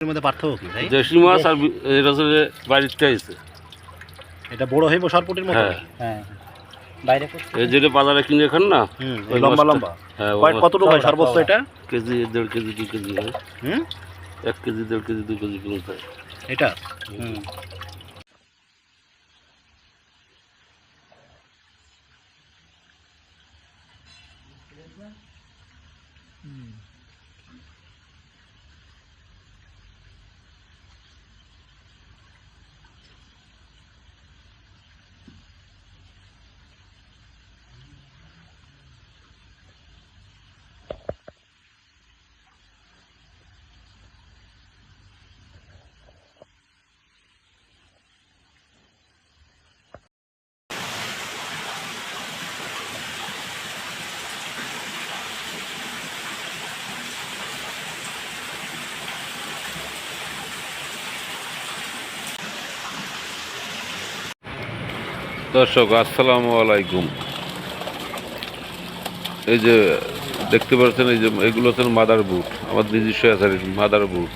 এর মধ্যে পার্থক্য কি ভাই? দেশি মাছ আর এটা হচ্ছে বাড়িতে আইছে। এটা বড় হইব সরপুটির মতো? হ্যাঁ হ্যাঁ বাইরে করতে এই যেটা বাজারে কিনে খান না, ওই লম্বা লম্বা। হ্যাঁ কতটুকু হয় সর্বোচ্চ এটা? কেজি 1.5 কেজি 2 কেজি হয়। 1 কেজি 1.5 কেজি 2 কেজি পর্যন্ত হয় এটা। দর্শক আসসালামু আলাইকুম। এই যে দেখতে পাচ্ছেন, এই যে এগুলো হচ্ছেন মাদার বুট, আমার নিজস্ব হ্যাচারির মাদার বুট।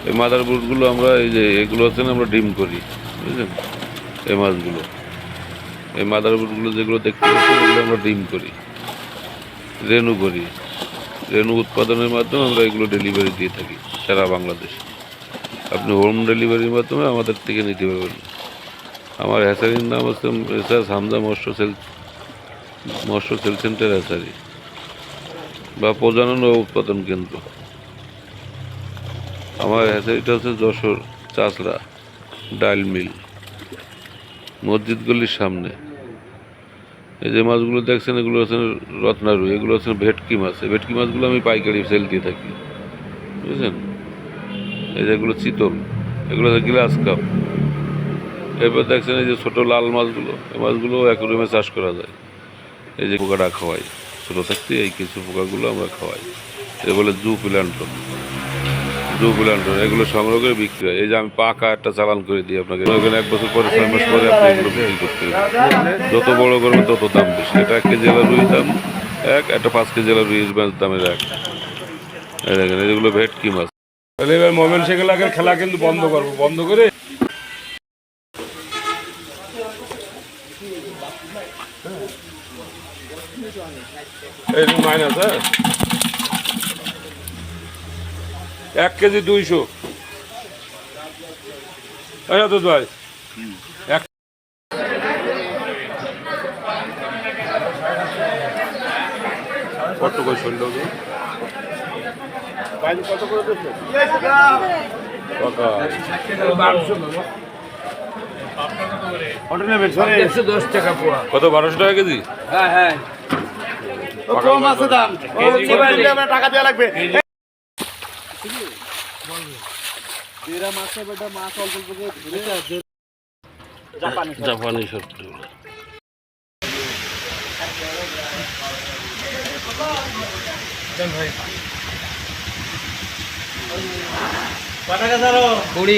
এই মাদার বুটগুলো আমরা এই যে এগুলো হচ্ছেন আমরা ডিম করি, বুঝলেন? এই মাছগুলো, এই মাদার বুটগুলো যেগুলো দেখতে পাচ্ছেন এগুলো আমরা ডিম করি, রেনু করি। রেনু উৎপাদনের মাধ্যমে আমরা এগুলো ডেলিভারি দিয়ে থাকি সারা বাংলাদেশে। আপনি হোম ডেলিভারির মাধ্যমে আমাদের থেকে নিতে পারবেন। আমার হ্যাচারির নাম হচ্ছে মেসার্স হামজা মৎস্য সেল সেন্টার হ্যাচারি বা প্রজনন ও উৎপাদন কেন্দ্র। আমার হ্যাচারিটা হচ্ছে যশোর চাষড়া ডাইল মিল, মসজিদ গলির সামনে। এই যে মাছগুলো দেখছেন এগুলো হচ্ছে রত্নারু, এগুলো হচ্ছে ভেটকি মাছ। এই ভেটকি মাছগুলো আমি পাইকারি সেল দিয়ে থাকি, বুঝলেন? এই যেগুলো চিতল, এগুলো হচ্ছে গ্লাস কাপ। এরপর দেখছেন এই যে ছোটো লাল মাছগুলো, এই মাছগুলো অ্যাকুরিয়ামে চাষ করা যায়। এই যে পোকাটা খাওয়াই, ছোটো থাকতে এই কিছু পোকাগুলো আমরা খাওয়াই। এ বলে জু প্ল্যান্টন। এগুলো সংগ্রহ করে বিক্রি হয়। এই যে আমি পাকা একটা চালান করে দিই আপনাকে, ওখানে 1 বছর পরে 6 মাস পরে আপনি এগুলো বিক্রি করতে পারবেন। যত বড় করবেন তত দাম বেশি। এটা 1 কেজি এলার রুই দাম এক, একটা 5 কেজি এলার রুই দামের এক। এই দেখেন এগুলো ভেটকি মাছ। তাহলে এবার মোমেন সেগুলাকে খেলা কিন্তু বন্ধ করবো, বন্ধ করে এই মাইনাস। হ্যাঁ 1 কেজি 200। আচ্ছা তো ভাই কত করে চলল কত করে দিচ্ছে? কত 1200 টাকা কেজি? হ্যাঁ হ্যাঁ কম আছে দাম, টাকা দেওয়া লাগবে। জাপানি সবজি।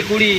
কুড়ি